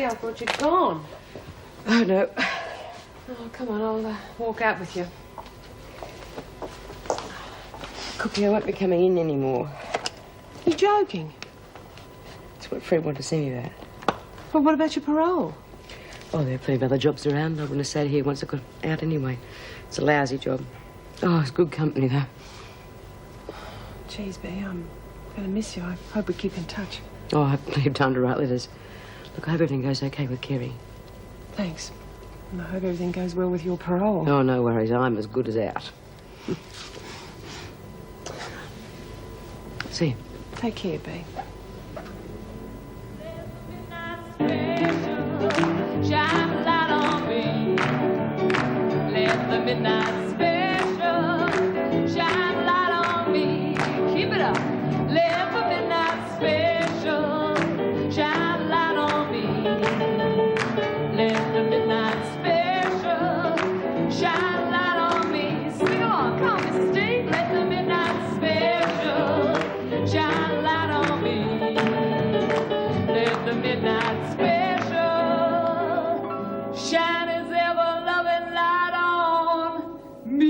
Bea, I thought you'd gone. Oh, no. Oh, come on, I'll walk out with you. Cookie, I won't be coming in anymore. You're joking? That's what Fred wanted to see me about. Well, what about your parole? Oh, there are plenty of other jobs around. I wouldn't have stayed here once I got out anyway. It's a lousy job. Oh, it's good company, though. Geez, Bea, I'm going to miss you. I hope we keep in touch. Oh, I have plenty of time to write letters. Look, I hope everything goes okay with Kerry. Thanks. And I hope everything goes well with your parole. Oh, no worries. I'm as good as out. See you. Take care, Bea. Shine a light on me. Let the midnight special shine a light on me. Keep it up. Let the midnight special shine a light on me. Let the midnight special shine a light on me. Sing along, come on, Mrs. D. Let the midnight special shine a light on me. Let the midnight special shine his ever-loving light on me.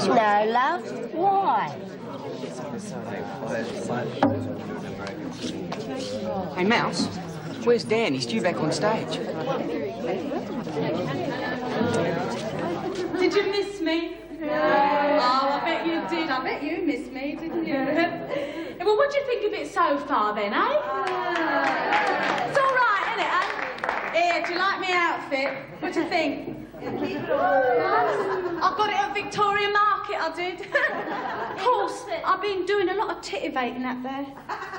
No, love. Why? Hey, Mouse, where's Dan? He's due back on stage. Did you miss me? Oh, I bet you did. I bet you missed me, didn't you? Well, what do you think of it so far, then, eh? It's all right, isn't it, eh? Here, do you like my outfit? What do you think? I got it at Victoria Market, I did. Of course, I've been doing a lot of titivating up there.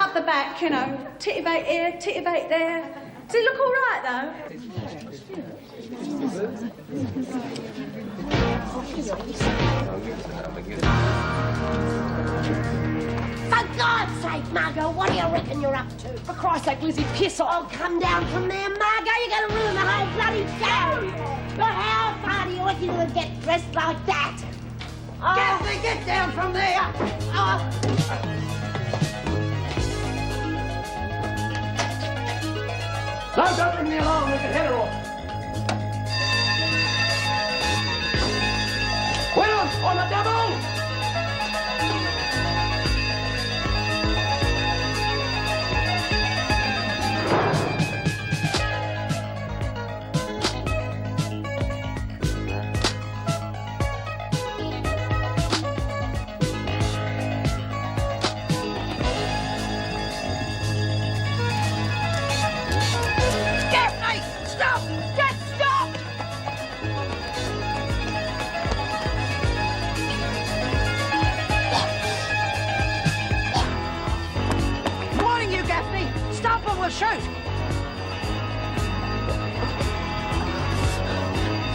Up the back, you know. Titivate here, titivate there. Does it look all right, though? For God's sake, Margot, what do you reckon you're up to? For Christ's sake, Lizzie, piss off. Oh, come down from there, Margot. You're going to ruin the whole bloody show. But how far do you reckon you'll get dressed like that? Oh. Get down from there. Oh. No, don't leave me alone. We can hit her off. William, on the double! Shoot!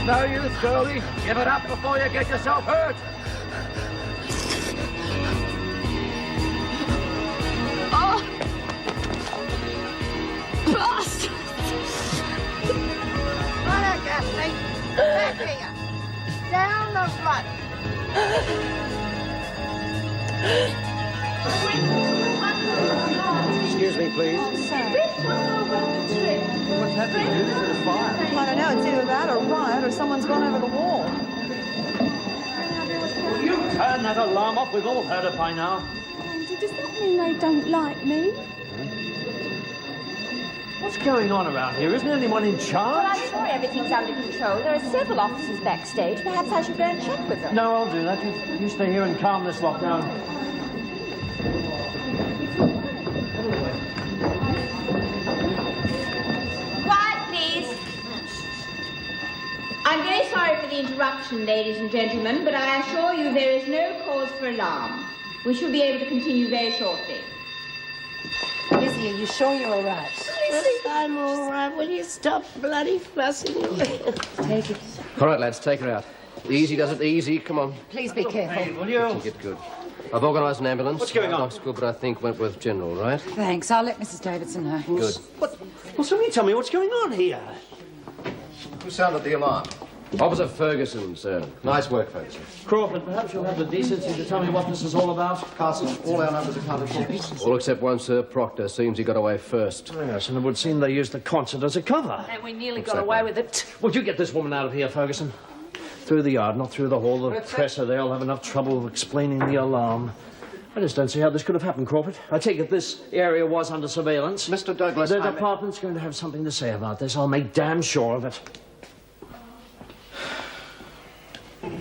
No use, girlie. Give it up before you get yourself hurt. Oh! Blast! Right, Gaffney. Back here. Down the front. Excuse me, please. Oh, sir. What's happening? Is it a fire? I don't know. It's either that or riot or someone's gone over the wall. Will you turn that alarm off? We've all heard it by now. Andy, does that mean they don't like me? What's going on around here? Isn't anyone in charge? Well, I'm sure everything's under control. There are several officers backstage. Perhaps I should go and check with them. No, I'll do that. You stay here and calm this lot down. Quiet, please. I'm very sorry for the interruption, ladies and gentlemen, but I assure you there is no cause for alarm. We shall be able to continue very shortly. Miss Lizzie, are you sure you're all right? Yes, I'm all right. Will you stop bloody fussing with me? Take it. All right, lads, take her out. Easy does it, easy. Come on. Please be careful. Will you? Take it good. I've organised an ambulance. What's going on? Looks good, but I think Wentworth General, right? Thanks. I'll let Mrs. Davidson know. Good. Well, somebody tell me what's going on here. Who sounded the alarm? Officer Ferguson, sir. Nice work, Ferguson. Crawford, perhaps you'll have the decency to tell me what this is all about? Castle, all our numbers accounted for. All except one, sir. Proctor. Seems he got away first. Yes, and it would seem they used the concert as a cover. And we nearly Exactly. got away with it. Would you get this woman out of here, Ferguson? Through the yard, not through the hall. The press are there. I'll have enough trouble explaining the alarm. I just don't see how this could have happened, Crawford. I take it this area was under surveillance. Mr. Douglas, The department's going to have something to say about this. I'll make damn sure of it.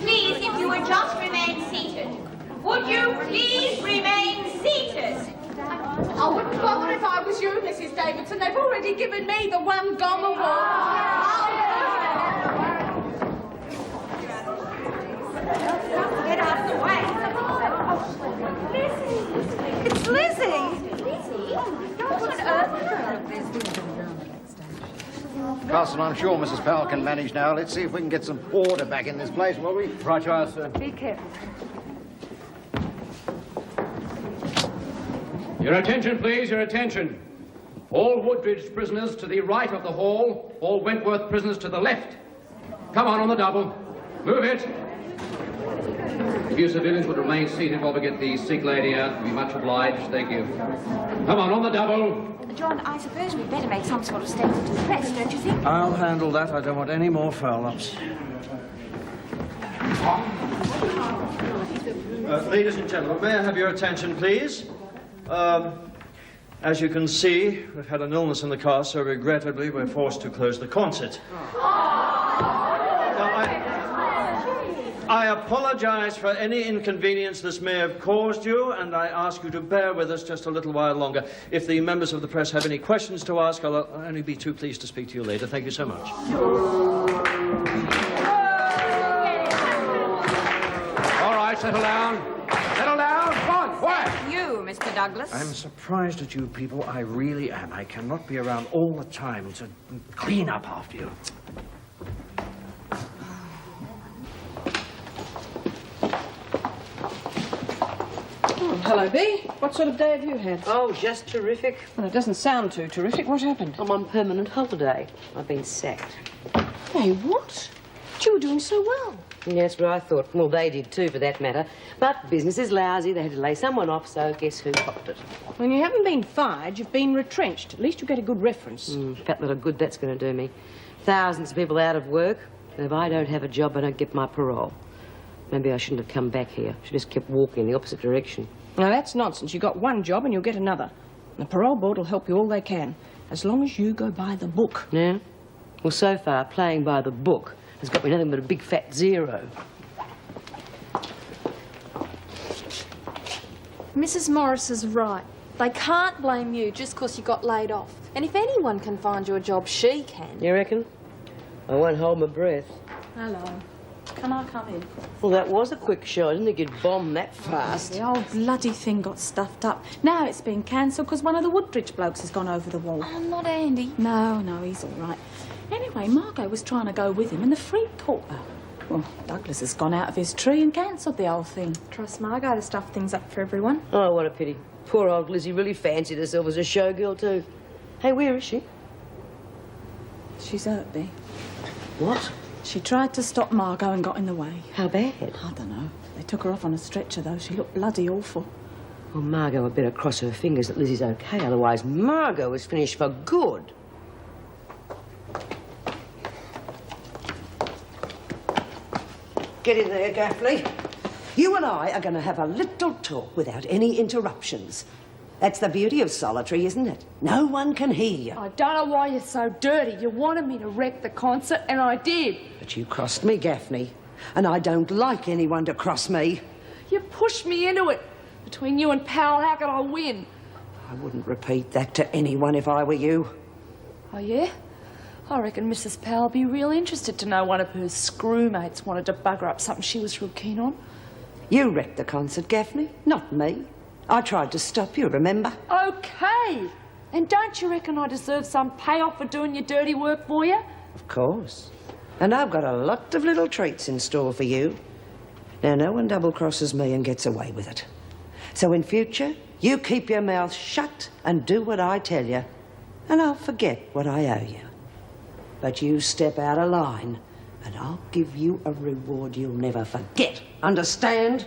Please, if you would just remain seated. Would you please remain seated? I wouldn't bother if I was you, Mrs. Davidson. They've already given me the one gum award. Get out of the way. It's Lizzie! Castle, I'm sure Mrs. Powell can manage now. Let's see if we can get some order back in this place, will we? Right you are, sir. Be careful. Your attention, please, your attention. All Woodridge prisoners to the right of the hall, all Wentworth prisoners to the left. Come on the double. Move it. If you civilians would remain seated while we get the sick lady out, we'd be much obliged. Thank you. Come on the double. John, I suppose we'd better make some sort of statement to the press, don't you think? I'll handle that. I don't want any more foul-ups. Ladies and gentlemen, may I have your attention, please? As you can see, we've had an illness in the car, so regrettably we're forced to close the concert. I apologize for any inconvenience this may have caused you, and I ask you to bear with us just a little while longer. If the members of the press have any questions to ask, I'll only be too pleased to speak to you later. Thank you so much. All right, settle down. Settle down. Come on, quiet. You, Mr. Douglas. I'm surprised at you people. I really am. I cannot be around all the time to clean up after you. Hello, Bea. What sort of day have you had? Oh, just terrific. Well, it doesn't sound too terrific. What happened? I'm on permanent holiday. I've been sacked. Hey, what? But you were doing so well. Yes, but I thought, well, they did too, for that matter. But business is lousy. They had to lay someone off, so guess who copped it? When you haven't been fired, you've been retrenched. At least you get a good reference. Fat little good that's going to do me. Thousands of people out of work. And if I don't have a job, I don't get my parole. Maybe I shouldn't have come back here. I should have just kept walking in the opposite direction. Now, that's nonsense. You got one job and you'll get another. The parole board will help you all they can, as long as you go by the book. Yeah? Well, so far, playing by the book has got me nothing but a big fat zero. Mrs. Morris is right. They can't blame you just because you got laid off. And if anyone can find you a job, she can. You reckon? I won't hold my breath. Hello. Can I come in? Well, that was a quick show. I didn't think you'd bomb that fast. The old bloody thing got stuffed up. Now it's been cancelled because one of the Woodridge blokes has gone over the wall. Oh, not Andy. No, he's all right. Anyway, Margot was trying to go with him and the freak caught her. Well, Douglas has gone out of his tree and cancelled the whole thing. Trust Margot to stuff things up for everyone. Oh, what a pity. Poor old Lizzie really fancied herself as a showgirl, too. Hey, where is she? She's hurt, Bea. What? She tried to stop Margot and got in the way. How bad? I don't know. They took her off on a stretcher, though. She looked bloody awful. Well, Margot had better cross her fingers that Lizzie's okay, otherwise Margot is finished for good. Get in there, Gaffney. You and I are going to have a little talk without any interruptions. That's the beauty of solitary, isn't it? No one can hear you. I don't know why you're so dirty. You wanted me to wreck the concert, and I did. But you crossed me, Gaffney. And I don't like anyone to cross me. You pushed me into it. Between you and Powell, how could I win? I wouldn't repeat that to anyone if I were you. Oh, yeah? I reckon Mrs. Powell'd be real interested to know one of her screwmates wanted to bugger up something she was real keen on. You wrecked the concert, Gaffney, not me. I tried to stop you, remember? Okay. And don't you reckon I deserve some payoff for doing your dirty work for you? Of course. And I've got a lot of little treats in store for you. Now, no one double-crosses me and gets away with it. So in future, you keep your mouth shut and do what I tell you, and I'll forget what I owe you. But you step out of line, and I'll give you a reward you'll never forget. Understand?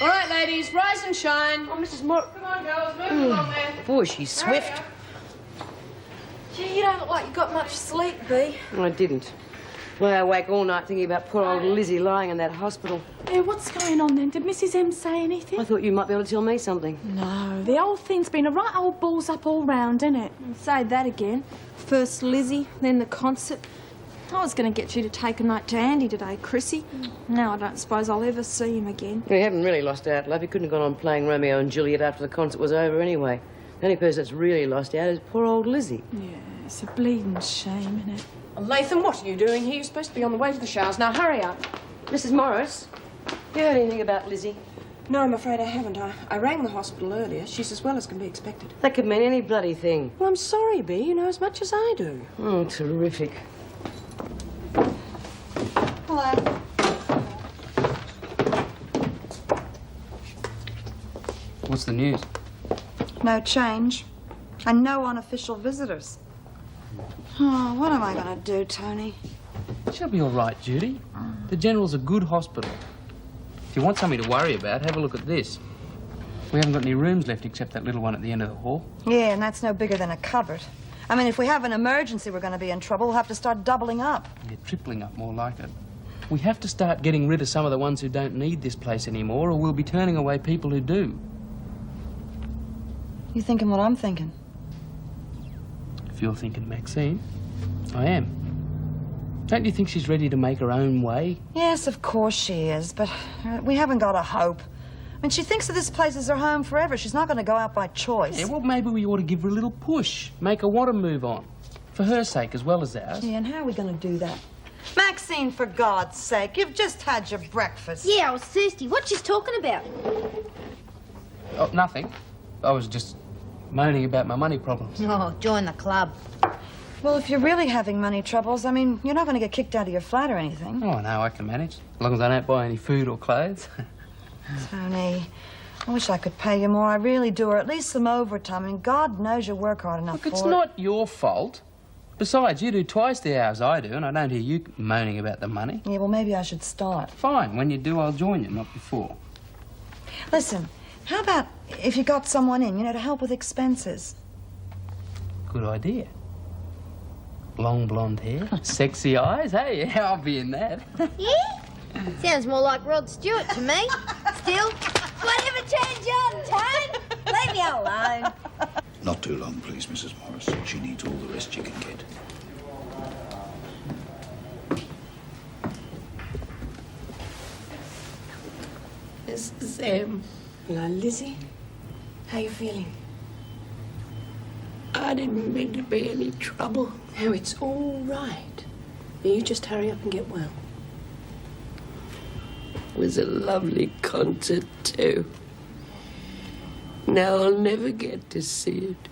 All right, ladies, rise and shine. Oh, Mrs. Moore. Come on, girls, move along there. Boy, she's swift. Gee, you don't look like you got much sleep, Bea. I didn't. Lay awake all night thinking about poor old Lizzie lying in that hospital. Hey, what's going on then? Did Mrs. M say anything? I thought you might be able to tell me something. No, the whole thing's been a right old balls up all round, isn't it? Say that again. First Lizzie, then the concert. I was going to get you to take a night to Andy today, Chrissy. Now I don't suppose I'll ever see him again. We haven't really lost out, love. He couldn't have gone on playing Romeo and Juliet after the concert was over anyway. The only person that's really lost out is poor old Lizzie. Yeah, it's a bleeding shame, isn't it? Latham, what are you doing here? You're supposed to be on the way to the showers. Now, hurry up. Mrs. Morris, you heard anything about Lizzie? No, I'm afraid I haven't. I rang the hospital earlier. She's as well as can be expected. That could mean any bloody thing. Well, I'm sorry, Bea. You know as much as I do. Oh, terrific. Hello. What's the news? No change. And no unofficial visitors. Oh, what am I going to do, Tony? She'll be all right, Judy. The General's a good hospital. If you want something to worry about, have a look at this. We haven't got any rooms left except that little one at the end of the hall. Yeah, and that's no bigger than a cupboard. I mean, if we have an emergency, we're going to be in trouble. We'll have to start doubling up. Yeah, tripling up, more like it. We have to start getting rid of some of the ones who don't need this place anymore, or we'll be turning away people who do. You thinking what I'm thinking? If you're thinking Maxine, I am. Don't you think she's ready to make her own way? Yes, of course she is, but we haven't got a hope. I mean, she thinks that this place is her home forever. She's not going to go out by choice. Yeah, well, maybe we ought to give her a little push. Make her want to move on. For her sake as well as ours. Yeah, and how are we going to do that? Maxine, for God's sake, you've just had your breakfast. Yeah, I was thirsty. What she's talking about? Oh, nothing. I was just moaning about my money problems. Oh, join the club. Well, if you're really having money troubles, I mean, you're not going to get kicked out of your flat or anything. Oh, no, I can manage. As long as I don't buy any food or clothes. Tony, I wish I could pay you more. I really do, or at least some overtime. I mean, God knows you work hard enough Look, it's for it. not your fault. Besides, you do twice the hours I do, and I don't hear you moaning about the money. Yeah, well, maybe I should start. Fine. When you do, I'll join you, not before. Listen, how about if you got someone in, you know, to help with expenses? Good idea. Long blonde hair, sexy eyes. Hey, yeah, I'll be in that. Yeah? Sounds more like Rod Stewart to me. Still, whatever turns you on, Tone. Leave me alone. Not too long, please, Mrs. Morris. She needs all the rest she can get. Mrs. M. Now, Lizzie, how you feeling? I didn't mean to be any trouble. Oh, it's all right. You just hurry up and get well. It was a lovely concert, too. Now I'll never get to see it.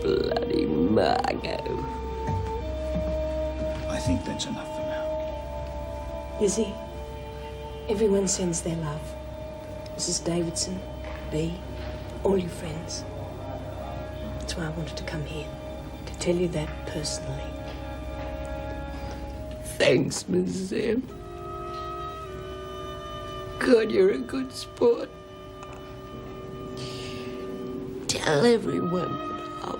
Bloody Margot. I think that's enough for now. Lizzie, everyone sends their love. Mrs. Davidson, Bea, all your friends. That's why I wanted to come here, to tell you that personally. Thanks, Mrs. M. God, you're a good sport. Tell everyone I'll...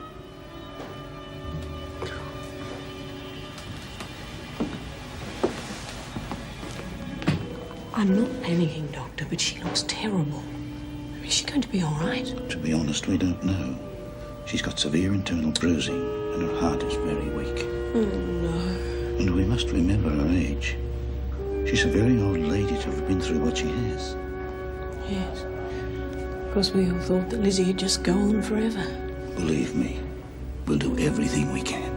I'm not panicking, Doctor, but she looks terrible. Is she going to be all right? To be honest, we don't know. She's got severe internal bruising, and her heart is very weak. Oh, no. And we must remember her age. She's a very old lady to have been through what she has. Yes. Of course, we all thought that Lizzie would just go on forever. Believe me, we'll do everything we can.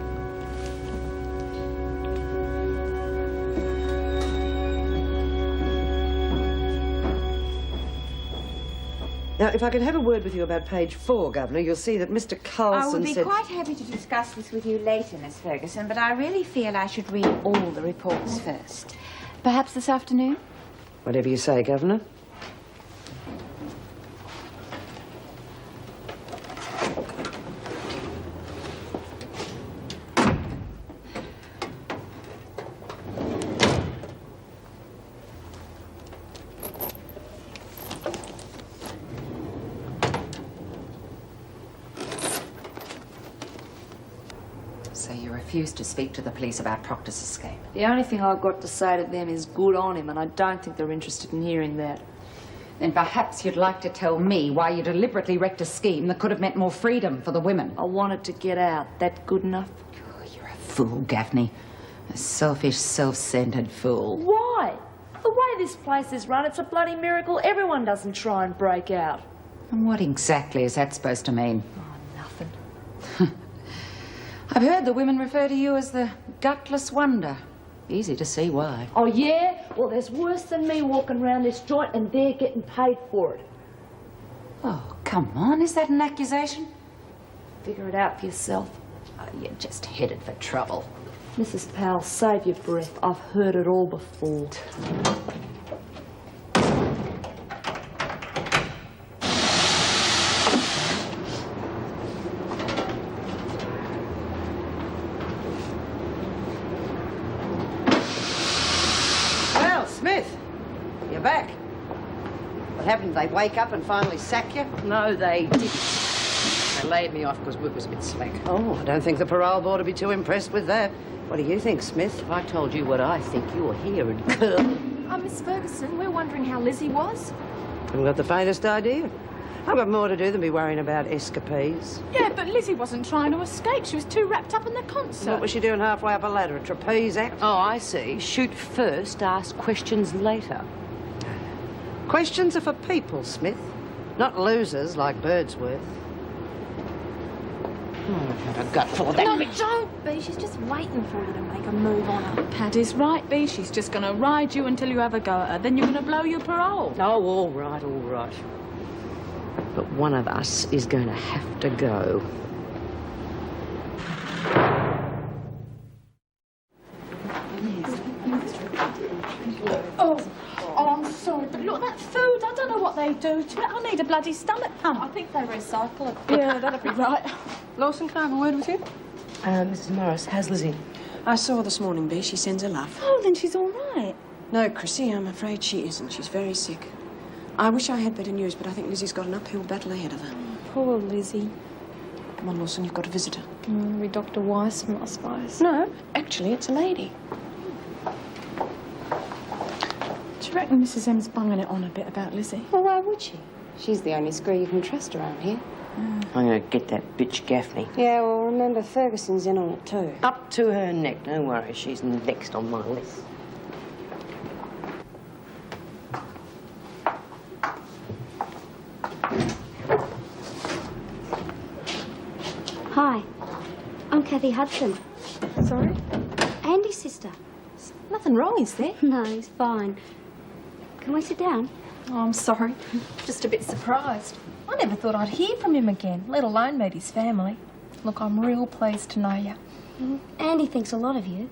Now, if I can have a word with you about page 4, Governor, you'll see that Mr. Carlson I would be said... quite happy to discuss this with you later, Miss Ferguson, but I really feel I should read all the reports first. Perhaps this afternoon? Whatever you say, Governor. So you refuse to speak to the police about Proctor's escape? The only thing I've got to say to them is good on him, and I don't think they're interested in hearing that. Then perhaps you'd like to tell me why you deliberately wrecked a scheme that could have meant more freedom for the women. I wanted to get out. That good enough? Oh, you're a fool, Gaffney. A selfish, self-centered fool. Why? The way this place is run, it's a bloody miracle everyone doesn't try and break out. And what exactly is that supposed to mean? Oh, nothing. I've heard the women refer to you as the gutless wonder. Easy to see why. Oh, yeah? Well, there's worse than me walking around this joint, and they're getting paid for it. Oh, come on. Is that an accusation? Figure it out for yourself. Oh, you're just headed for trouble. Mrs. Powell, save your breath. I've heard it all before. Well, Smith, you're back. What happened? They wake up and finally sack you? No, they didn't. They laid me off because work was a bit slack. Oh, I don't think the parole board would be too impressed with that. What do you think, Smith? If I told you what I think, you're here and girl. Miss Ferguson, we're wondering how Lizzie was. Haven't got the faintest idea. I've got more to do than be worrying about escapades. Yeah, but Lizzie wasn't trying to escape. She was too wrapped up in the concert. What was she doing halfway up a ladder? A trapeze act? Oh, I see. Shoot first, ask questions later. Questions are for people, Smith. Not losers like Birdsworth. I've had a gut full of that. No, don't be. She's just waiting for you to make a move on her. Paddy's right, Bea. She's just going to ride you until you have a go at her. Then you're going to blow your parole. Oh, all right, all right. But one of us is going to have to go. Oh, I'm sorry, but look, that food, I don't know what they do to it. I need a bloody stomach pump. I think they recycle it. Yeah, that'd be right. Lawson, can I have a word with you? Mrs. Morris, how's Lizzie? I saw her this morning, Bea. She sends her love. Oh, then she's all right. No, Chrissy, I'm afraid she isn't. She's very sick. I wish I had better news, but I think Lizzie's got an uphill battle ahead of her. Poor Lizzie. Come on, Lawson, you've got a visitor. Be Dr. Weissman, I suppose. No, actually, it's a lady. Do you reckon Mrs. M's bunging it on a bit about Lizzie? Well, why would she? She's the only screw you can trust around here. I'm going to get that bitch Gaffney. Yeah, well, remember, Ferguson's in on it too. Up to her neck. Don't worry, she's next on my list. Hi, I'm Kathy Hudson. Sorry? Andy's sister. Nothing wrong, is there? No, he's fine. Can we sit down? Oh, I'm sorry. Just a bit surprised. I never thought I'd hear from him again, let alone meet his family. Look, I'm real pleased to know you. Andy thinks a lot of you.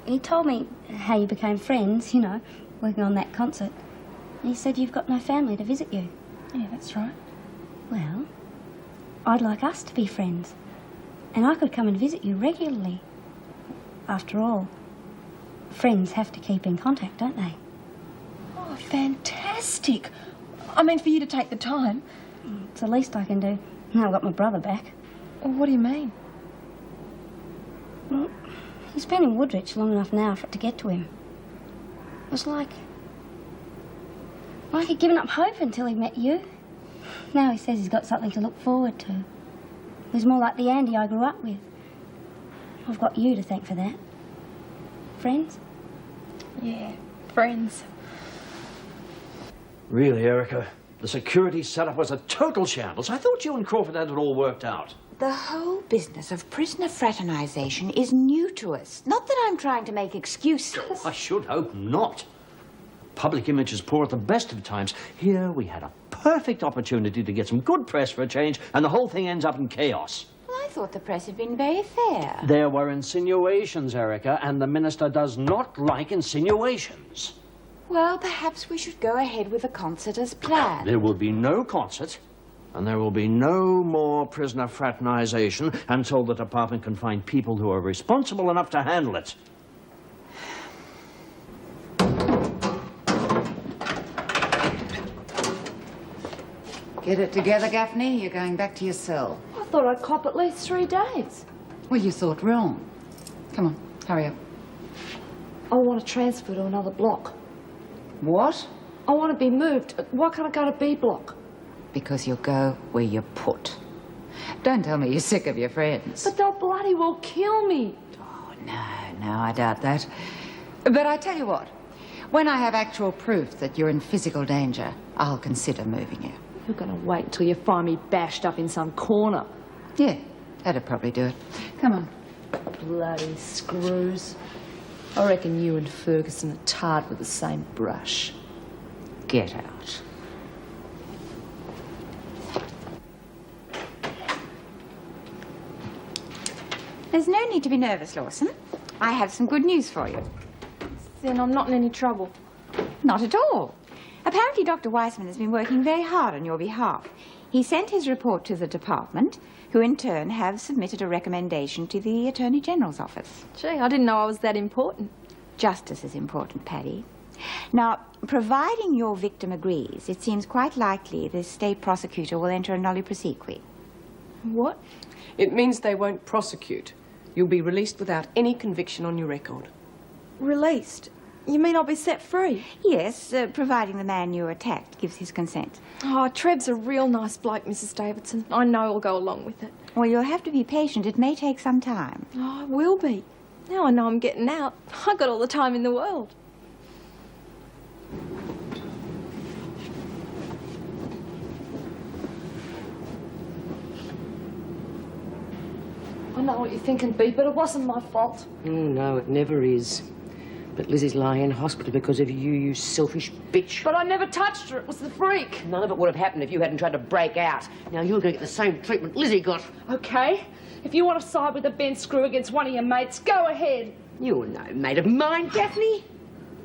He told me how you became friends, you know, working on that concert. And he said you've got no family to visit you. Yeah, that's right. Well, I'd like us to be friends. And I could come and visit you regularly. After all, friends have to keep in contact, don't they? Oh, fantastic. I mean, for you to take the time. It's the least I can do. Now I've got my brother back. Well, what do you mean? Well, he's been in Woodridge long enough now for it to get to him. It was like he'd given up hope until he met you. Now he says he's got something to look forward to. He's more like the Andy I grew up with. I've got you to thank for that. Friends? Yeah, friends. Really, Erica, the security setup was a total shambles. I thought you and Crawford had it all worked out. The whole business of prisoner fraternization is new to us. Not that I'm trying to make excuses. I should hope not. public image is poor at the best of times. Here we had a perfect opportunity to get some good press for a change, and the whole thing ends up in chaos. Well, I thought the press had been very fair. There were insinuations, Erica, and the minister does not like insinuations. Well, perhaps we should go ahead with the concert as planned. There will be no concert, and there will be no more prisoner fraternization until the department can find people who are responsible enough to handle it. Get it together, Gaffney. You're going back to your cell. I thought I'd cop at least 3 days. Well, you thought wrong. Come on, hurry up. I want to transfer to another block. What? I want to be moved. Why can't I go to B block? Because you'll go where you're put. Don't tell me you're sick of your friends. But they'll bloody well kill me. Oh, no, I doubt that. But I tell you what, when I have actual proof that you're in physical danger, I'll consider moving you. You're going to wait until you find me bashed up in some corner. Yeah, that'd probably do it. Come on. Bloody screws. I reckon you and Ferguson are tarred with the same brush. Get out. There's no need to be nervous, Lawson. I have some good news for you. Then I'm not in any trouble. Not at all. Apparently, Dr. Weissman has been working very hard on your behalf. He sent his report to the department, who in turn have submitted a recommendation to the Attorney General's office. Gee, I didn't know I was that important. Justice is important, Paddy. Now, providing your victim agrees, it seems quite likely the state prosecutor will enter a nolle prosequi. What? It means they won't prosecute. You'll be released without any conviction on your record. Released? You mean I'll be set free? Yes, providing the man you attacked gives his consent. Oh, Trev's a real nice bloke, Mrs. Davidson. I know I'll go along with it. Well, you'll have to be patient. It may take some time. Oh, I will be. Now I know I'm getting out. I've got all the time in the world. I know what you're thinking, Bea, but it wasn't my fault. Oh, no, it never is. But Lizzie's lying in hospital because of you, you selfish bitch. But I never touched her. It was the freak. None of it would have happened if you hadn't tried to break out. Now you're going to get the same treatment Lizzie got. Okay. If you want to side with a bent screw against one of your mates, go ahead. You're no mate of mine, Daphne.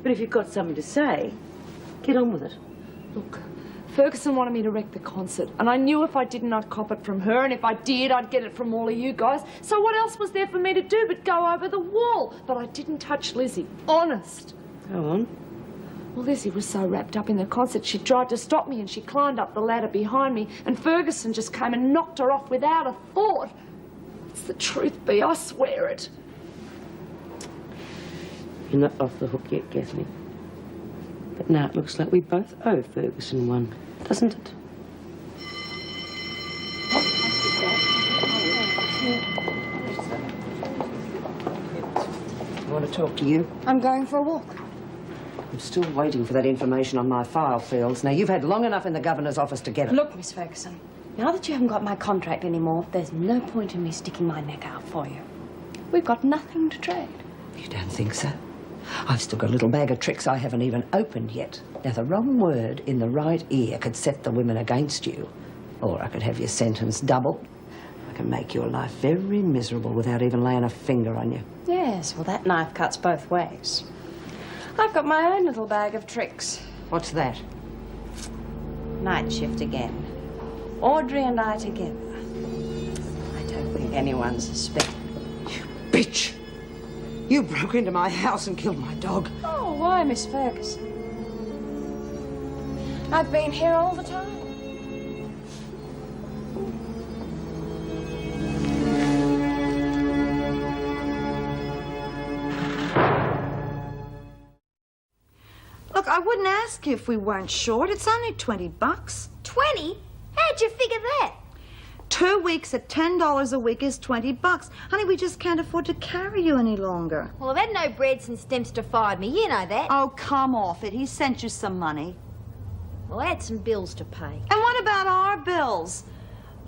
But if you've got something to say, get on with it. Look, Ferguson wanted me to wreck the concert, and I knew if I didn't, I'd cop it from her, and if I did, I'd get it from all of you guys. So what else was there for me to do but go over the wall? But I didn't touch Lizzie. Honest. Go on. Well, Lizzie was so wrapped up in the concert, she tried to stop me, and she climbed up the ladder behind me, and Ferguson just came and knocked her off without a thought. It's the truth, Bea, I swear it. You're not off the hook yet, Gaffney. But now it looks like we both owe Ferguson one, doesn't it? I want to talk to you. I'm going for a walk. I'm still waiting for that information on my file fields. Now, you've had long enough in the governor's office to get it. Look, Miss Ferguson, now that you haven't got my contract anymore, there's no point in me sticking my neck out for you. We've got nothing to trade. You don't think so? I've still got a little bag of tricks I haven't even opened yet. Now, the wrong word in the right ear could set the women against you. Or I could have your sentence double. I can make your life very miserable without even laying a finger on you. Yes, well, that knife cuts both ways. I've got my own little bag of tricks. What's that? Night shift again. Audrey and I together. I don't think anyone suspected. Bitch! You broke into my house and killed my dog. Oh, why, Miss Ferguson? I've been here all the time. Look, I wouldn't ask you if we weren't short. It's only $20. 20? How'd you figure that? 2 weeks at $10 a week is $20. Honey, we just can't afford to carry you any longer. Well, I've had no bread since Dempster fired me. You know that. Oh, come off it. He sent you some money. Well, I had some bills to pay. And what about our bills?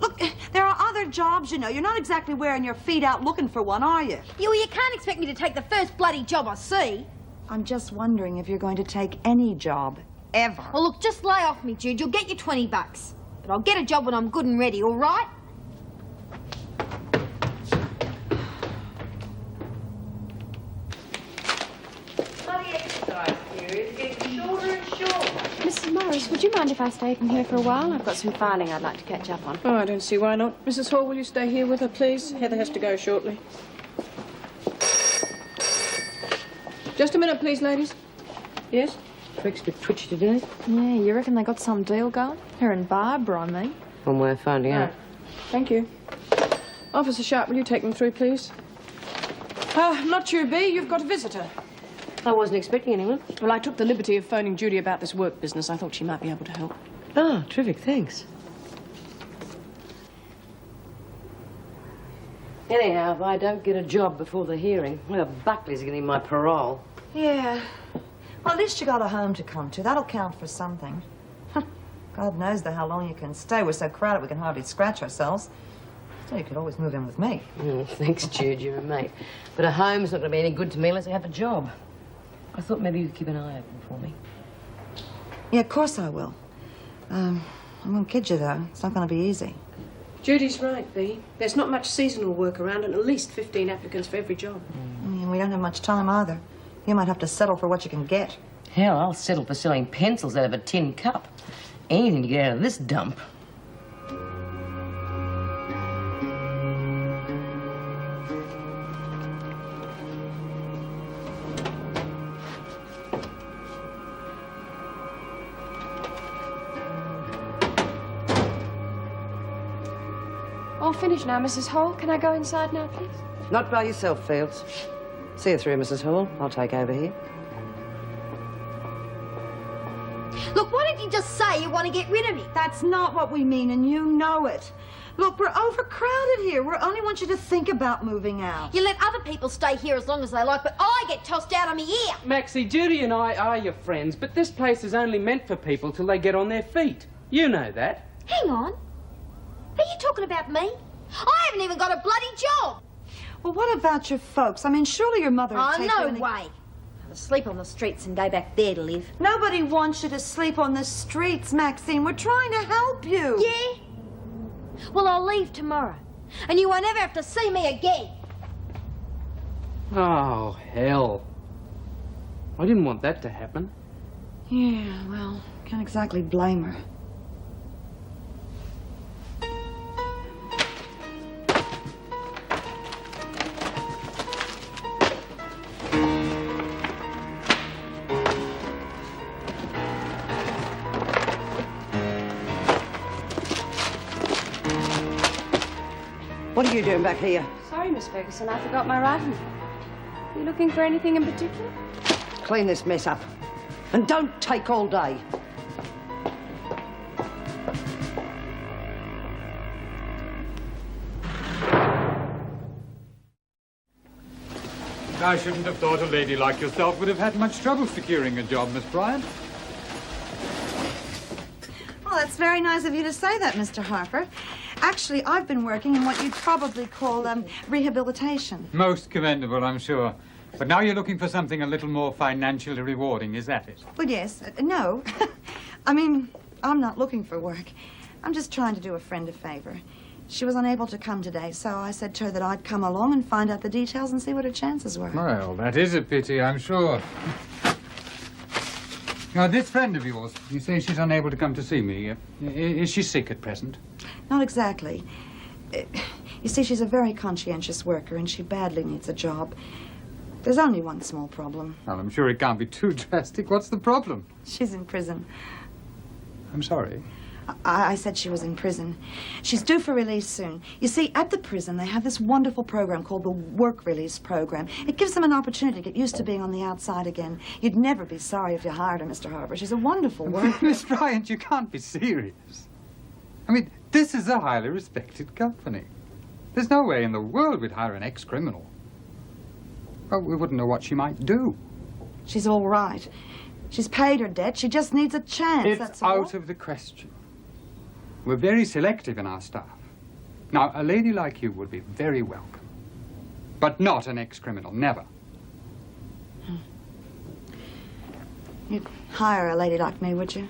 Look, there are other jobs, you know. You're not exactly wearing your feet out looking for one, are you? You can't expect me to take the first bloody job I see. I'm just wondering if you're going to take any job, ever. Well, look, just lay off me, Jude. You'll get your $20. But I'll get a job when I'm good and ready, all right? Bloody exercise period is getting shorter and shorter. Mrs. Morris, would you mind if I stayed in here for a while? I've got some filing I'd like to catch up on. Oh, I don't see why not. Mrs. Hall, will you stay here with her, please? Heather has to go shortly. Just a minute, please, ladies. Yes? Trick's a bit twitchy today. Yeah, you reckon they got some deal going? Her and Barbara, I mean. One way of finding out. Thank you. Officer Sharp, will you take them through, please? Not you, B. You've got a visitor. I wasn't expecting anyone. Well, I took the liberty of phoning Judy about this work business. I thought she might be able to help. Oh, terrific, thanks. Anyhow, if I don't get a job before the hearing, well, Buckley's getting my parole. Yeah. Well, at least you got a home to come to. That'll count for something. God knows how long you can stay. We're so crowded we can hardly scratch ourselves. So you could always move in with me. Thanks, Jude, you're a mate. But a home's not going to be any good to me unless I have a job. I thought maybe you'd keep an eye open for me. Yeah, of course I will. I won't kid you, though. It's not going to be easy. Judy's right, B. There's not much seasonal work around and at least 15 applicants for every job. And we don't have much time either. You might have to settle for what you can get. Hell, I'll settle for selling pencils out of a tin cup. Anything to get out of this dump. All finished now, Mrs. Hall. Can I go inside now, please? Not by yourself, Fields. See you through, Mrs. Hall. I'll take over here. Look, why didn't you just say you want to get rid of me? That's not what we mean, and you know it. Look, we're overcrowded here. We only want you to think about moving out. You let other people stay here as long as they like, but I get tossed out of me ear. Maxie, Judy and I are your friends, but this place is only meant for people till they get on their feet. You know that. Hang on. Are you talking about me? I haven't even got a bloody job. Well, what about your folks? I mean, surely your mother would Oh, take no you any... way. I'll sleep on the streets and go back there to live. Nobody wants you to sleep on the streets, Maxine. We're trying to help you. Yeah? Well, I'll leave tomorrow. And you won't ever have to see me again. Oh, hell. I didn't want that to happen. Yeah, well, can't exactly blame her. What are you doing back here? Sorry, Miss Ferguson, I forgot my writing. You looking for anything in particular? Clean this mess up. And don't take all day. I shouldn't have thought a lady like yourself would have had much trouble securing a job, Miss Bryant. Well, that's very nice of you to say that, Mr. Harper. Actually, I've been working in what you'd probably call rehabilitation. Most commendable, I'm sure. But now you're looking for something a little more financially rewarding, is that it? Well, yes. No. I mean, I'm not looking for work. I'm just trying to do a friend a favor. She was unable to come today, so I said to her that I'd come along and find out the details and see what her chances were. Well, that is a pity, I'm sure. Now, this friend of yours, you say she's unable to come to see me. Is she sick at present? Not exactly. You see, she's a very conscientious worker, and she badly needs a job. There's only one small problem. Well, I'm sure it can't be too drastic. What's the problem? She's in prison. I'm sorry. I said she was in prison. She's due for release soon. You see, at the prison, they have this wonderful program called the Work Release Program. It gives them an opportunity to get used to being on the outside again. You'd never be sorry if you hired her, Mr. Harper. She's a wonderful worker. Miss Bryant, you can't be serious. I mean, this is a highly respected company. There's no way in the world we'd hire an ex-criminal. Well, we wouldn't know what she might do. She's all right. She's paid her debt. She just needs a chance, It's that's all. out of the question. We're very selective in our staff. Now, a lady like you would be very welcome. But not an ex-criminal, never. You'd hire a lady like me, would you?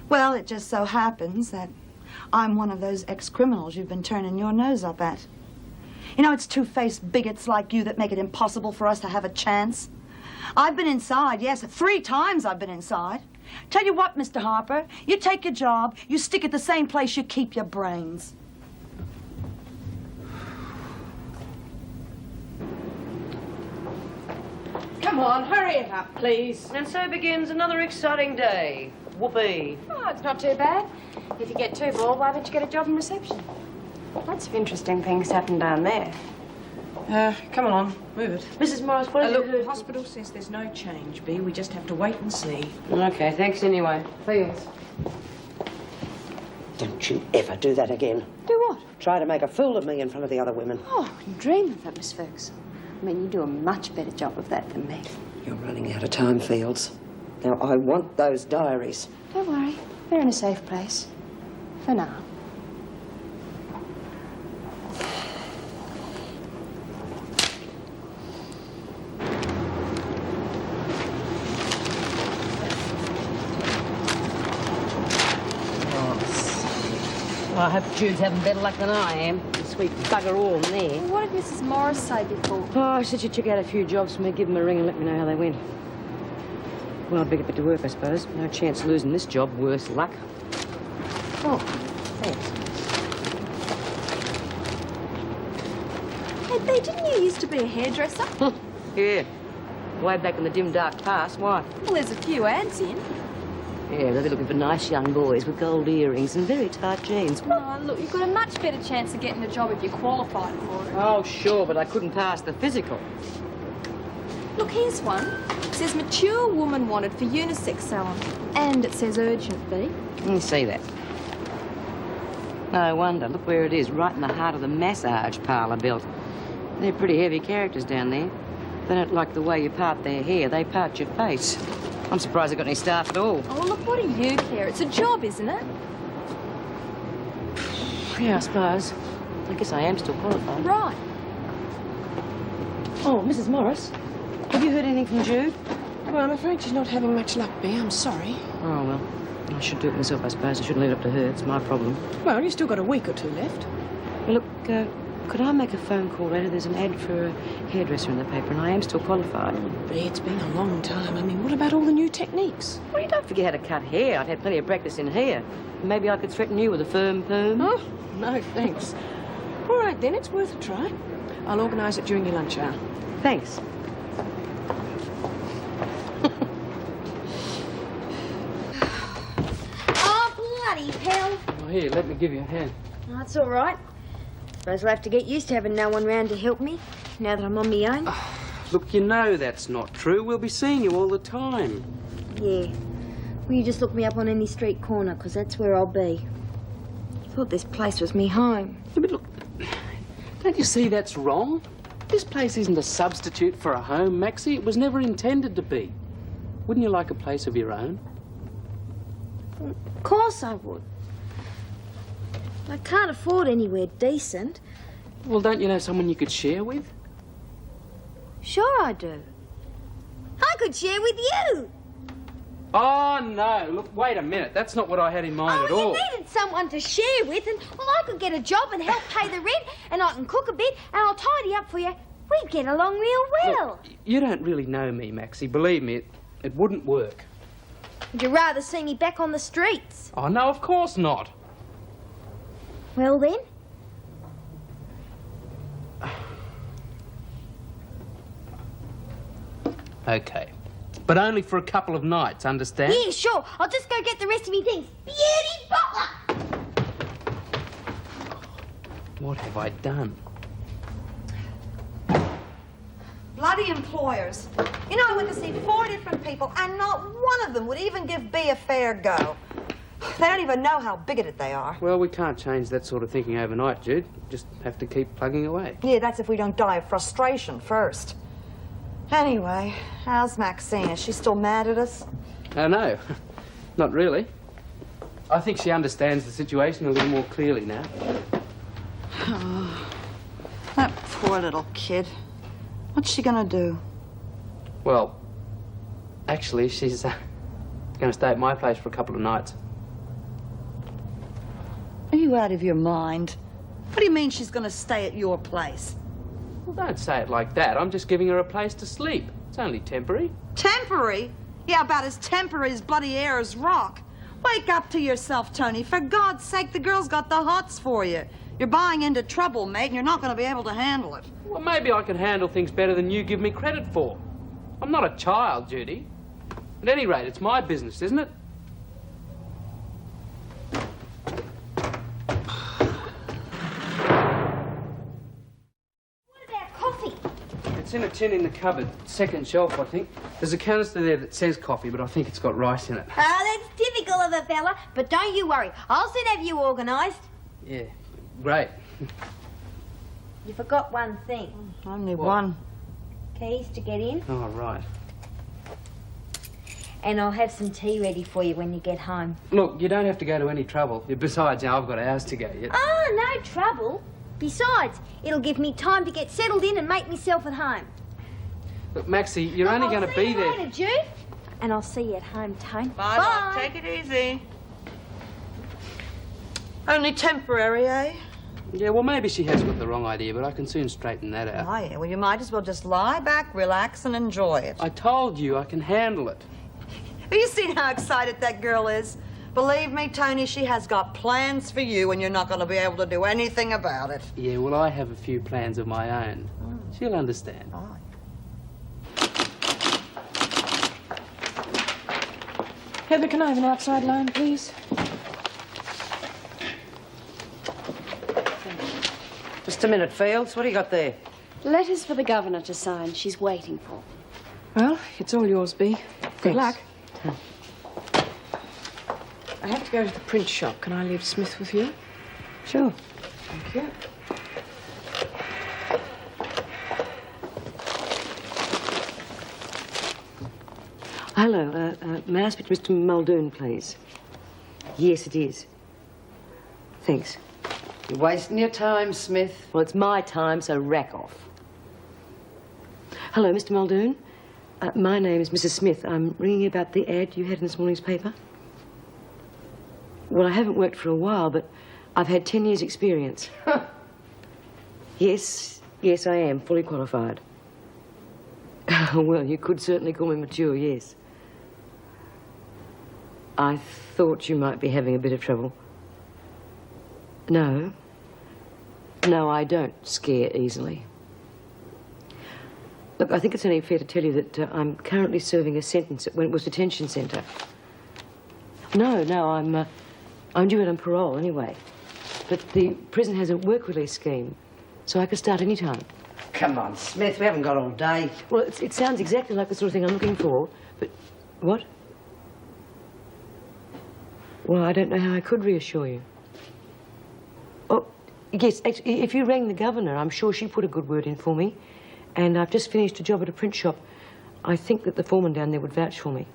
Well, it just so happens that I'm one of those ex-criminals you've been turning your nose up at. You know, it's two-faced bigots like you that make it impossible for us to have a chance. I've been inside, yes, 3 times I've been inside. Tell you what, Mr. Harper, you take your job, you stick at the same place you keep your brains. Come on, hurry it up, please. And so begins another exciting day. Whoopee. Oh, it's not too bad. If you get too bored, why don't you get a job in reception? Lots of interesting things happen down there. Come along, move it. Mrs. Morris, what is look, it? the hospital says there's no change, Bea. We just have to wait and see. Okay, thanks anyway. Fields. Don't you ever do that again. Do what? Try to make a fool of me in front of the other women. Oh, I wouldn't dream of that, Miss Ferguson. I mean, you do a much better job of that than me. You're running out of time, Fields. Now, I want those diaries. Don't worry. They're in a safe place. For now. Well, I hope Jude's having better luck than I am. The sweet bugger all in there. What did Mrs. Morris say before? Oh, I said she'd check out a few jobs for me, give them a ring and let me know how they went. Well, I'd better get to work, I suppose. No chance of losing this job, worse luck. Oh, thanks. Hey, Bea, didn't you used to be a hairdresser? Yeah. Way back in the dim, dark past. Why? Well, there's a few ads in. Yeah, they'll be looking for nice young boys with gold earrings and very tight jeans. Oh, look, you've got a much better chance of getting a job if you're qualified for it. Oh, sure, but I couldn't pass the physical. Look, here's one. It says mature woman wanted for unisex salon. And it says urgent, Bea. Let me see that. No wonder. Look where it is, right in the heart of the massage parlour belt. They're pretty heavy characters down there. They don't like the way you part their hair. They part your face. I'm surprised they've got any staff at all. Oh, look, what do you care? It's a job, isn't it? Yeah, I suppose. I guess I am still qualified. Right. Oh, Mrs. Morris, have you heard anything from Jude? Well, I'm afraid she's not having much luck, Bea. I'm sorry. Oh, well, I should do it myself, I suppose. I shouldn't leave it up to her. It's my problem. Well, you've still got a week or 2 left. Well, look, could I make a phone call later? There's an ad for a hairdresser in the paper, and I am still qualified. Bea, it's been a long time. I mean, what about all the new techniques? Well, you don't forget how to cut hair. I'd had plenty of practice in hair. Maybe I could threaten you with a firm perm. Oh, no, thanks. All right, then, it's worth a try. I'll organise it during your lunch hour. Thanks. Oh, bloody hell. Oh, here, let me give you a hand. That's all right. Suppose I'll have to get used to having no one round to help me, now that I'm on my own. Look, you know that's not true. We'll be seeing you all the time. Yeah. Well, you just look me up on any street corner, 'cause that's where I'll be. I thought this place was me home. Yeah, but look, don't you see that's wrong? This place isn't a substitute for a home, Maxie. It was never intended to be. Wouldn't you like a place of your own? Of course I would. I can't afford anywhere decent. Well, don't you know someone you could share with? Sure I do. I could share with you. Oh, no. Look, wait a minute. That's not what I had in mind at all. You needed someone to share with, and, well, I could get a job and help pay the rent, and I can cook a bit, and I'll tidy up for you. We'd get along real well. Look, you don't really know me, Maxie. Believe me, it wouldn't work. Would you rather see me back on the streets? Oh, no, of course not. Well, then. Okay. But only for a couple of nights, understand? Yeah, sure. I'll just go get the rest of me things. Beauty butler! What have I done? Bloody employers. You know, I went to see 4 different people, and not one of them would even give Bea a fair go. They don't even know how bigoted they are. Well, we can't change that sort of thinking overnight, Jude. Just have to keep plugging away. Yeah, that's if we don't die of frustration first. Anyway, how's Maxine? Is she still mad at us? No, not really. I think she understands the situation a little more clearly now. Oh, that poor little kid. What's she gonna do? Well, Actually, she's going to stay at my place for a couple of nights. Are you out of your mind? What do you mean she's going to stay at your place? Well, don't say it like that. I'm just giving her a place to sleep. It's only temporary. Temporary? Yeah, about as temporary as bloody Ayers Rock. Wake up to yourself, Tony. For God's sake, the girl's got the hots for you. You're buying into trouble, mate, and you're not going to be able to handle it. Well, maybe I can handle things better than you give me credit for. I'm not a child, Judy. At any rate, it's my business, isn't it? It's in a tin in the cupboard, second shelf, I think. There's a canister there that says coffee, but I think it's got rice in it. Oh, that's typical of a fella. But don't you worry. I'll soon have you organised. Yeah, great. You forgot one thing. Only one. Keys to get in. Oh, right. And I'll have some tea ready for you when you get home. Look, you don't have to go to any trouble. Besides, now I've got hours to go yet. Oh, no trouble. Besides, it'll give me time to get settled in and make myself at home. Look, Maxie, you're only going to be there. I'll see you later, Jude. And I'll see you at home, Tone. Bye, love. Take it easy. Only temporary, eh? Yeah, well, maybe she has got the wrong idea, but I can soon straighten that out. Oh, yeah. Well, you might as well just lie back, relax, and enjoy it. I told you I can handle it. Have you seen how excited that girl is? Believe me, Tony, she has got plans for you, and you're not going to be able to do anything about it. Yeah, well, I have a few plans of my own. She'll understand. Oh. Heather, can I have an outside loan, please? Just a minute, Fields. What do you got there? Letters for the governor to sign. She's waiting for. Well, it's all yours, Bea. Good luck. I have to go to the print shop. Can I leave Smith with you? Sure. Thank you. Hello, may I speak to Mr. Muldoon, please? Yes, it is. Thanks. You're wasting your time, Smith. Well, it's my time, so rack off. Hello, Mr. Muldoon. My name is Mrs. Smith. I'm ringing you about the ad you had in this morning's paper. Well, I haven't worked for a while, but I've had 10 years' experience. Yes, I am, fully qualified. Well, you could certainly call me mature, yes. I thought you might be having a bit of trouble. No, I don't scare easily. Look, I think it's only fair to tell you that I'm currently serving a sentence at Wentworth Detention Centre. No, I'm due out on parole anyway. But the prison has a work release scheme, so I could start any time. Come on, Smith, we haven't got all day. Well, it sounds exactly like the sort of thing I'm looking for, but... What? Well, I don't know how I could reassure you. Oh, yes, actually, if you rang the governor, I'm sure she'd put a good word in for me. And I've just finished a job at a print shop. I think that the foreman down there would vouch for me.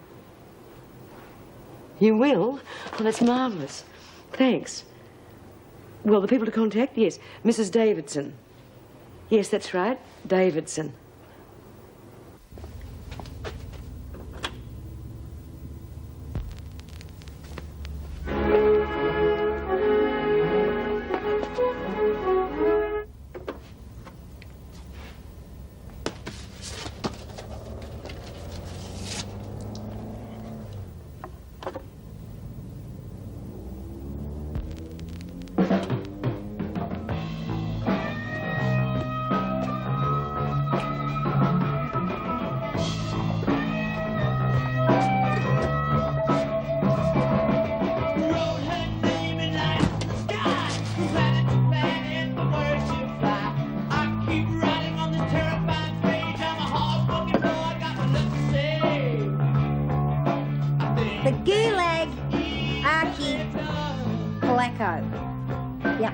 You will? Oh, that's marvellous. Thanks. Well, the people to contact? Yes. Mrs. Davidson. Yes, that's right. Davidson. The Gulag Archipelago. Yep.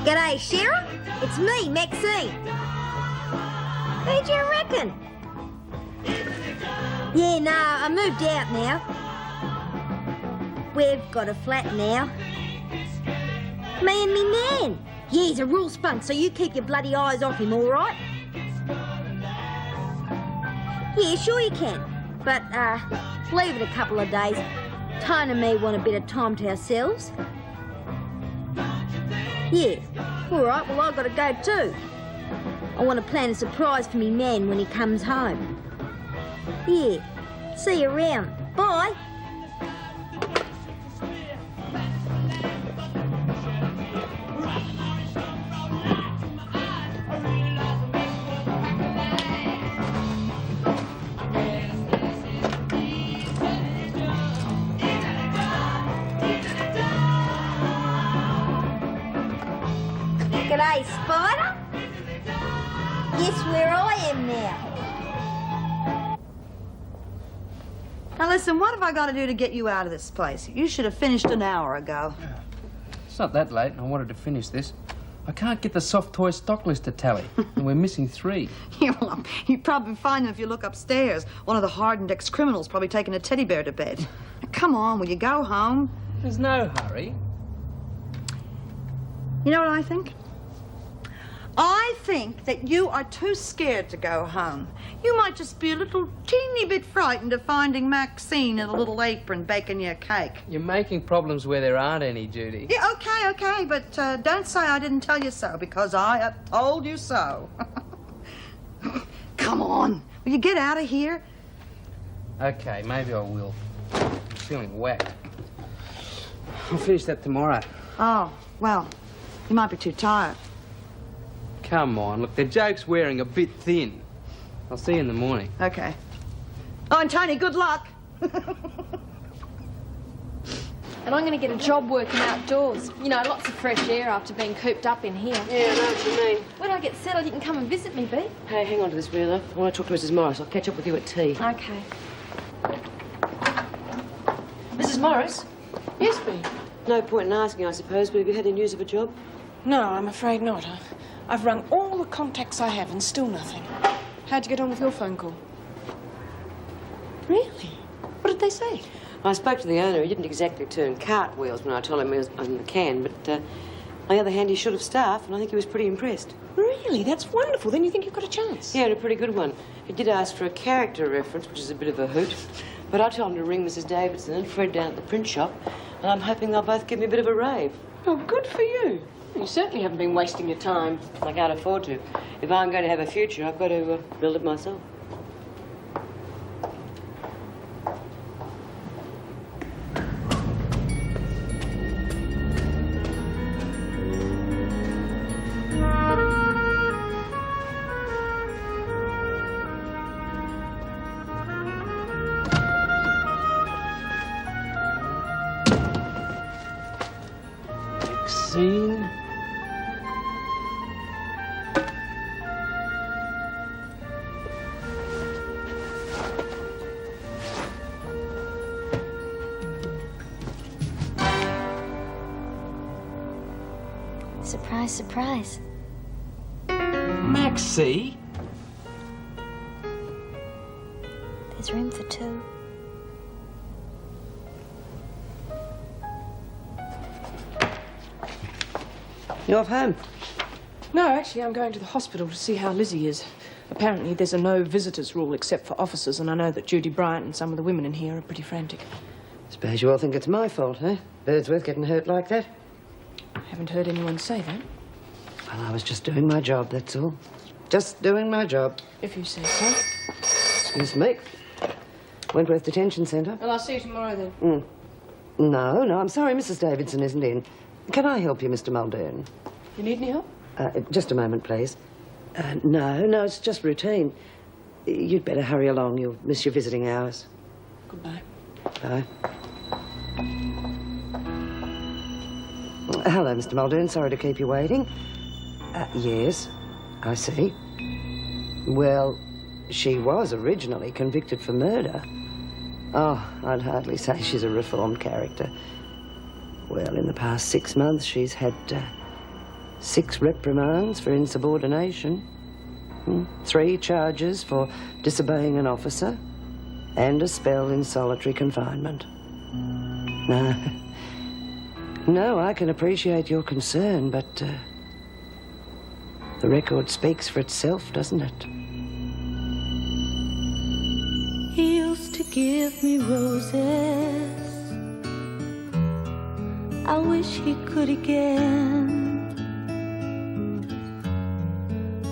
G'day, Sheriff. It's me, Maxine. Who do you reckon? Yeah, no, I moved out now. We've got a flat now. Me and me man. Yeah, he's a real spunk, so you keep your bloody eyes off him, all right? Yeah, sure you can. But, leave it a couple of days. Tone and me want a bit of time to ourselves. Yeah, all right, well, I've got to go too. I want to plan a surprise for me man when he comes home. Yeah, see you around. Bye. G'day, Spider. Guess where I am now? Now listen, what have I got to do to get you out of this place? You should have finished an hour ago. It's not that late, and I wanted to finish this. I can't get the soft toy stock list to tally, and we're missing 3. Yeah, well, you'd probably find them if you look upstairs. One of the hardened ex-criminals probably taking a teddy bear to bed. Now, come on, will you go home? There's no hurry. You know what I think? I think that you are too scared to go home. You might just be a little teeny bit frightened of finding Maxine in a little apron baking you a cake. You're making problems where there aren't any, Judy. Yeah, okay, but don't say I didn't tell you so, because I have told you so. Come on, will you get out of here? Okay, maybe I will. I'm feeling whacked. I'll finish that tomorrow. Oh, well, you might be too tired. Come on, look, the joke's wearing a bit thin. I'll see you in the morning. Okay. Oh, and Tony, good luck. And I'm going to get a job working outdoors. You know, lots of fresh air after being cooped up in here. Yeah, I know what you mean. When I get settled, you can come and visit me, Bee. Hey, hang on to this, Wheeler. I want to talk to Mrs. Morris. I'll catch up with you at tea. Okay. Mrs. Morris? Yes, Bee. No point in asking, I suppose, but have you had any news of a job? No, I'm afraid not. I've rung all the contacts I have and still nothing. How'd you get on with your phone call? Really? What did they say? I spoke to the owner. He didn't exactly turn cartwheels when I told him he was on the can, but on the other hand, he's short of staff, and I think he was pretty impressed. Really? That's wonderful. Then you think you've got a chance? Yeah, and a pretty good one. He did ask for a character reference, which is a bit of a hoot, but I told him to ring Mrs. Davidson and Fred down at the print shop, and I'm hoping they'll both give me a bit of a rave. Oh, good for you. You certainly haven't been wasting your time. I can't afford to. If I'm going to have a future, I've got to build it myself. Maxine? Surprise, surprise. Maxie? There's room for 2. You off home? No, actually, I'm going to the hospital to see how Lizzie is. Apparently, there's a no visitors rule except for officers, and I know that Judy Bryant and some of the women in here are pretty frantic. Suppose you all think it's my fault, eh? Birdsworth getting hurt like that? I haven't heard anyone say that. Well, I was just doing my job, that's all. Just doing my job. If you say so. Excuse me. Wentworth Detention Centre. Well, I'll see you tomorrow, then. No, I'm sorry Mrs. Davidson isn't in. Can I help you, Mr. Muldoon? You need any help? Just a moment, please. No, it's just routine. You'd better hurry along. You'll miss your visiting hours. Goodbye. Bye. Hello, Mr. Muldoon. Sorry to keep you waiting. Yes, I see. Well, she was originally convicted for murder. Oh, I'd hardly say she's a reformed character. Well, in the past 6 months, she's had 6 reprimands for insubordination. 3 charges for disobeying an officer and a spell in solitary confinement. No, I can appreciate your concern, but the record speaks for itself, doesn't it? He used to give me roses. I wish he could again.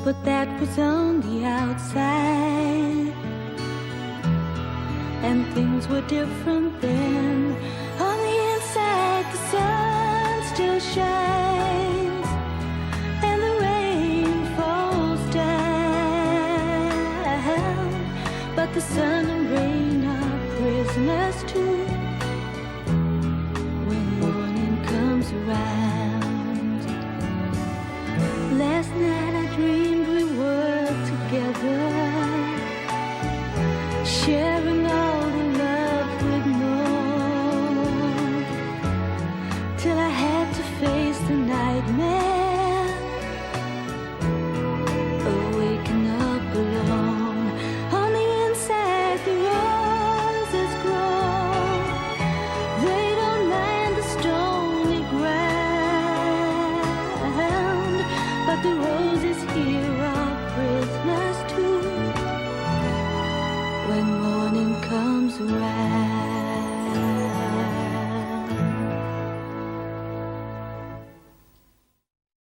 But that was on the outside, and things were different then. On the inside, the sun still shines.